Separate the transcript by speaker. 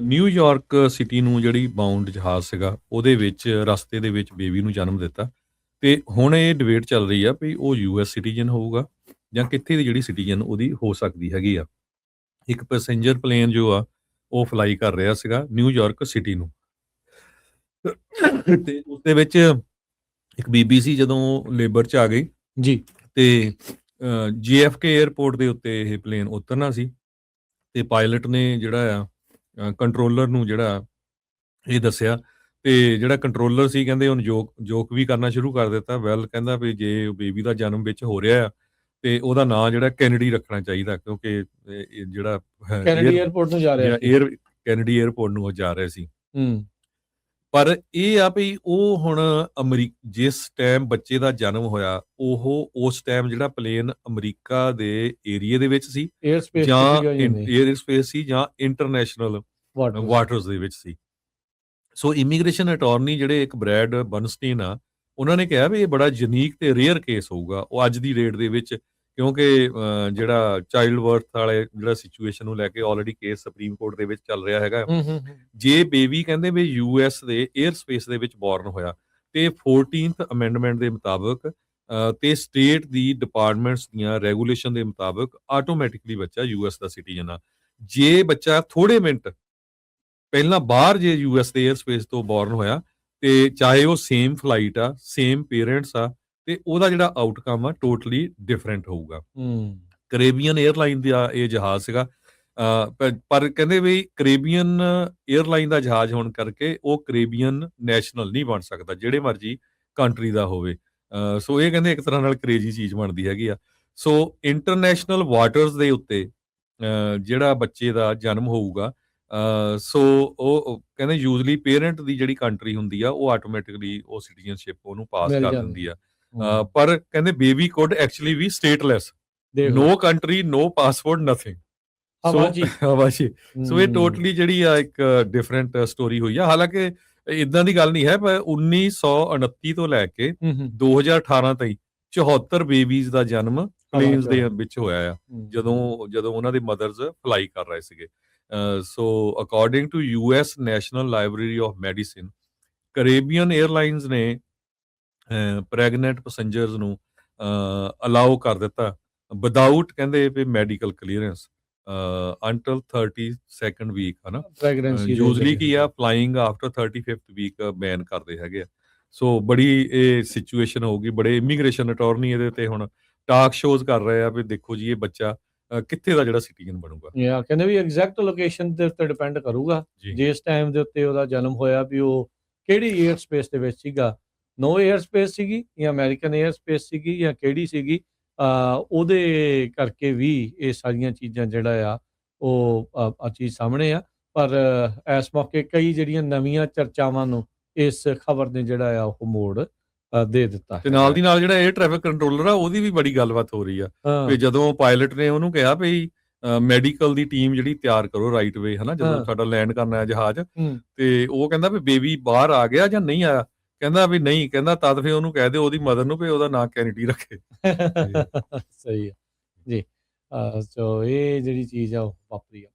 Speaker 1: New York city ਨੂੰ ਜਿਹੜੀ bound ਜਹਾਜ਼ ਸੀਗਾ, ਉਹਦੇ ਵਿੱਚ ਰਸਤੇ ਦੇ ਵਿੱਚ ਬੇਬੀ ਨੂੰ ਜਨਮ ਦਿੱਤਾ ਤੇ ਹੁਣ ਇਹ ਡਿਬੇਟ ਚੱਲ ਰਹੀ ਆ ਵੀ ਉਹ ਯੂਐਸ ਸਿਟੀਜ਼ਨ ਹੋਊਗਾ ਜਾਂ ਕਿੱਥੇ ਦੀ ਜਿਹੜੀ ਸਿਟੀਜ਼ਨ ਉਹਦੀ ਹੋ ਸਕਦੀ ਹੈਗੀ ਆ। ਇੱਕ ਪੈਸੇਂਜਰ ਪਲੇਨ ਜੋ ਆ, ਉਹ ਫਲਾਈ ਕਰ ਰਿਹਾ ਸੀਗਾ ਨਿਊਯਾਰਕ ਸਿਟੀ ਨੂੰ ਤੇ ਉਸਦੇ ਵਿੱਚ ਇੱਕ ਬੀਬੀ ਸੀ ਜਦੋਂ ਲੇਬਰ 'ਚ ਆ ਗਈ
Speaker 2: ਜੀ।
Speaker 1: ਤੇ JFK ਏਅਰਪੋਰਟ ਦੇ ਉੱਤੇ ਇਹ ਪਲੇਨ ਉਤਰਨਾ ਸੀ ਤੇ ਪਾਇਲਟ ਨੇ ਜਿਹੜਾ ਆ ਕੰਟਰੋਲਰ ਨੂੰ ਜਿਹੜਾ ਇਹ ਦੱਸਿਆ ਤੇ ਜਿਹੜਾ ਕੰਟਰੋਲਰ ਸੀ ਕਹਿੰਦੇ ਉਹਨੇ ਜੋਕ ਵੀ ਕਰਨਾ ਸ਼ੁਰੂ ਕਰ ਦਿੱਤਾ। ਕਹਿੰਦਾ ਵੀ ਜੇ ਬੇਬੀ ਦਾ ਜਨਮ ਵਿੱਚ ਹੋ ਰਿਹਾ ਆ ਤੇ ਉਹਦਾ ਨਾਂ ਜਿਹੜਾ ਕੈਨੇਡੀ ਰੱਖਣਾ ਚਾਹੀਦਾ ਕਿਉਂਕਿ ਇਹ ਜਿਹੜਾ
Speaker 2: ਕੈਨੇਡੀ ਏਅਰਪੋਰਟ ਨੂੰ ਜਾ ਰਿਹਾ ਸੀ।
Speaker 1: ਕੈਨੇਡੀ ਏਅਰਪੋਰਟ ਨੂੰ ਉਹ ਜਾ ਰਿਹਾ ਸੀ।
Speaker 2: ਹੂੰ।
Speaker 1: ਪਰ ਇਹ ਆ ਵੀ ਉਹ ਹੁਣ ਜਿਸ ਟਾਈਮ ਬੱਚੇ ਦਾ ਜਨਮ ਹੋਇਆ ਉਸ ਟਾਈਮ ਜਿਹੜਾ ਪਲੇਨ ਅਮਰੀਕਾ ਦੇ ਏਰੀਏ ਦੇ ਵਿੱਚ ਸੀ ਜਾਂ ਏਅਰ ਸਪੇਸ ਸੀ ਜਾਂ ਇੰਟਰਨੈਸ਼ਨਲ ਵਾਟਰਸ ਦੇ ਵਿੱਚ ਸੀ। ਸੋ ਇਮੀਗ੍ਰੇਸ਼ਨ ਅਟਾਰਨੀ ਜਿਹੜੇ ਇੱਕ ਬ੍ਰੈਡ ਬਨਸਟੀਨ ਆ, ਉਹਨਾਂ ਨੇ ਕਿਹਾ ਵੀ ਇਹ ਬੜਾ ਯੂਨੀਕ ਤੇ ਰੇਅਰ ਕੇਸ ਹੋਊਗਾ ਉਹ ਅੱਜ ਦੀ ਡੇਟ ਦੇ ਵਿੱਚ, ਕਿਉਂਕਿ ਜਿਹੜਾ ਚਾਈਲਡ ਬਰਥ ਵਾਲੇ ਜਿਹੜਾ ਸਿਚੁਏਸ਼ਨ ਨੂੰ ਲੈ ਕੇ ਆਲਰੇਡੀ ਕੇਸ ਸੁਪਰੀਮ ਕੋਰਟ ਦੇ ਵਿੱਚ ਚੱਲ ਰਿਹਾ ਹੈਗਾ। ਜੇ ਬੇਬੀ ਕਹਿੰਦੇ ਵੀ ਯੂਐਸ ਦੇ 에ਅਰ ਸਪੇਸ ਦੇ ਵਿੱਚ ਬੋਰਨ ਹੋਇਆ ਤੇ 14th ਅਮੈਂਡਮੈਂਟ ਦੇ ਮੁਤਾਬਕ ਤੇ ਸਟੇਟ ਦੀ ਡਿਪਾਰਟਮੈਂਟਸ ਦੀਆਂ ਰੈਗੂਲੇਸ਼ਨ ਦੇ ਮੁਤਾਬਕ ਆਟੋਮੈਟਿਕਲੀ ਬੱਚਾ ਯੂਐਸ ਦਾ ਸਿਟੀਜ਼ਨ ਆ। ਜੇ ਬੱਚਾ ਥੋੜੇ ਮਿੰਟ ਪਹਿਲਾਂ ਬਾਹਰ ਜੇ ਯੂਐਸ ਦੇ 에ਅਰ ਸਪੇਸ ਤੋਂ ਬੋਰਨ ਹੋਇਆ ਤੇ ਚਾਹੇ ਉਹ ਸੇਮ ਫਲਾਈਟ ਆ, ਸੇਮ ਪੇਰੈਂਟਸ ਆ, ਤੇ ਉਹਦਾ ਜਿਹੜਾ ਆਊਟਕਮ ਆ ਟੋਟਲੀ ਡਿਫਰੈਂਟ ਹੋਊਗਾ। ਕੈਰੇਬੀਅਨ 에ਅਰਲਾਈਨ ਦਾ ਇਹ ਜਹਾਜ਼ ਸੀਗਾ, ਪਰ ਕਹਿੰਦੇ ਵੀ ਕੈਰੇਬੀਅਨ 에ਅਰਲਾਈਨ ਦਾ ਜਹਾਜ਼ ਹੋਣ ਕਰਕੇ ਉਹ ਕੈਰੇਬੀਅਨ ਨੈਸ਼ਨਲ ਨਹੀਂ ਬਣ ਸਕਦਾ, ਜਿਹੜੇ ਮਰਜੀ ਕੰਟਰੀ ਦਾ ਹੋਵੇ। ਸੋ ਇਹ ਕਹਿੰਦੇ ਇੱਕ ਤਰ੍ਹਾਂ ਨਾਲ ਕ੍ਰੇਜੀ ਚੀਜ਼ ਬਣਦੀ ਹੈਗੀ ਆ। ਸੋ ਇੰਟਰਨੈਸ਼ਨਲ ਵਾਟਰਸ ਦੇ ਉੱਤੇ ਜਿਹੜਾ ਬੱਚੇ ਦਾ ਜਨਮ ਹੋਊਗਾ, ਸੋ ਉਹ ਕਹਿੰਦੇ ਯੂਜ਼ਲੀ ਪੇਰੈਂਟ ਦੀ ਜਿਹੜੀ ਕੰਟਰੀ ਹੁੰਦੀ ਆ ਉਹ ਆਟੋਮੈਟਿਕਲੀ ਉਹ ਸਿਟੀਜ਼ਨਸ਼ਿਪ ਉਹਨੂੰ ਪਾਸ ਕਰ ਦਿੰਦੀ ਆ। ਪਰ ਕਹਿੰਦੇ baby could actually be stateless, no country, no passport, nothing. So ਇਹ ਟੋਟਲੀ ਜਿਹੜੀ ਆ ਇੱਕ ਡਿਫਰੈਂਟ ਸਟੋਰੀ ਹੋਈ ਆ। ਹਾਲਾਂਕਿ ਇਦਾਂ ਦੀ ਗੱਲ ਨਹੀਂ ਹੈ, ਪਰ 1929 ਤੋਂ ਲੈ ਕੇ 2018 ਤਾਈਂ 74 ਬੇਬੀਜ਼ ਦਾ ਜਨਮ ਪਲੇਨਸ ਦੇ ਵਿੱਚ ਹੋਇਆ ਆ, ਜਦੋਂ ਉਹਨਾਂ ਦੇ ਮਦਰਸ ਫਲਾਈ ਕਰ ਰਹੇ ਸੀਗੇ। So according to US national library of medicine, Caribbean airlines ਨੇ ਪ੍ਰੈਗਨੈਂਟ ਪੈਸੇਂਜਰਸ ਨੂੰ ਅਲਾਉ ਕਰ ਦਿੱਤਾ ਵਿਦਆਊਟ ਕਹਿੰਦੇ ਵੀ medical clearance until 32nd week, ਹਨਾ। ਯੂਜ਼ਲੀ ਕੀ ਆ flying after 35th week ban ਕਰਦੇ ਹੈਗੇ ਆ। ਸੋ ਬੜੀ ਇਹ ਸਿਚੁਏਸ਼ਨ ਹੋਊਗੀ, ਬੜੇ ਇਮੀਗ੍ਰੇਸ਼ਨ ਅਟਾਰਨੀ ਇਹਦੇ ਤੇ ਹੁਣ ਟਾਕ ਸ਼ੋਜ਼ ਕਰ ਰਹੇ ਆ ਵੀ ਦੇਖੋ ਜੀ ਇਹ ਬੱਚਾ ਕਿੱਥੇ ਦਾ ਜਿਹੜਾ ਸਿਟੀਜ਼ਨ ਬਣੂਗਾ।
Speaker 2: ਕਹਿੰਦੇ ਵੀ ਐਗਜ਼ੈਕਟ ਲੋਕੇਸ਼ਨ ਦੇ ਉੱਤੇ ਡਿਪੈਂਡ ਕਰੂਗਾ ਜਿਸ ਟਾਈਮ ਦੇ ਉੱਤੇ ਉਹਦਾ ਜਨਮ ਹੋਇਆ ਵੀ ਉਹ ਕਿਹੜੀ 에ਅਰ ਸਪੇਸ ਦੇ ਵਿੱਚ ਸੀਗਾ, ਨੋ 에ਅਰ ਸਪੇਸ ਸੀਗੀ ਜਾਂ ਅਮਰੀਕਨ 에ਅਰ ਸਪੇਸ ਸੀਗੀ ਜਾਂ ਕਿਹੜੀ ਸੀਗੀ। ਉਹਦੇ ਕਰਕੇ ਵੀ ਇਹ ਸਾਰੀਆਂ ਚੀਜ਼ਾਂ ਜਿਹੜਾ ਆ ਉਹ ਚੀਜ਼ ਸਾਹਮਣੇ ਆ। ਪਰ ਇਸ ਮੌਕੇ ਕਈ ਜਿਹੜੀਆਂ ਨਵੀਆਂ ਚਰਚਾਵਾਂ ਨੂੰ ਇਸ ਖਬਰ ਨੇ ਜਿਹੜਾ ਆ ਉਹ ਮੋੜ ਦੇ ਦਿੱਤਾ
Speaker 1: ਤੇ ਨਾਲ ਦੀ ਨਾਲ ਜਿਹੜਾ 에ਅਰ ਟ੍ਰੈਫਿਕ ਕੰਟਰੋਲਰ ਆ ਉਹਦੀ ਵੀ ਬੜੀ ਗੱਲਬਾਤ ਹੋ ਰਹੀ ਆ ਕਿ ਜਦੋਂ ਪਾਇਲਟ ਨੇ ਉਹਨੂੰ ਕਿਹਾ ਵੀ ਮੈਡੀਕਲ ਦੀ ਟੀਮ ਜਿਹੜੀ ਤਿਆਰ ਕਰੋ ਰਾਈਟ ਵੇ, ਹਨਾ, ਜਦੋਂ ਸਾਡਾ ਲੈਂਡ ਕਰਨਾ ਹੈ ਜਹਾਜ਼, ਤੇ ਉਹ ਕਹਿੰਦਾ ਵੀ ਬੇਬੀ ਬਾਹਰ ਆ ਗਿਆ ਜਾਂ ਨਹੀਂ ਆਇਆ, ਕਹਿੰਦਾ ਵੀ ਨਹੀਂ, ਕਹਿੰਦਾ ਤਦ ਫਿਰ ਉਹਨੂੰ ਕਹਿ ਦਿਓ ਉਹਦੀ ਮਦਰ ਨੂੰ ਵੀ ਉਹਦਾ ਨਾਂ ਕੈਨੇਡੀ ਰੱਖੇ।
Speaker 2: ਸਹੀ ਹੈ ਜੀ। ਸੋ ਇਹ ਜਿਹੜੀ ਚੀਜ਼ ਆ ਉਹ ਵਾਪਰੀ ਆ।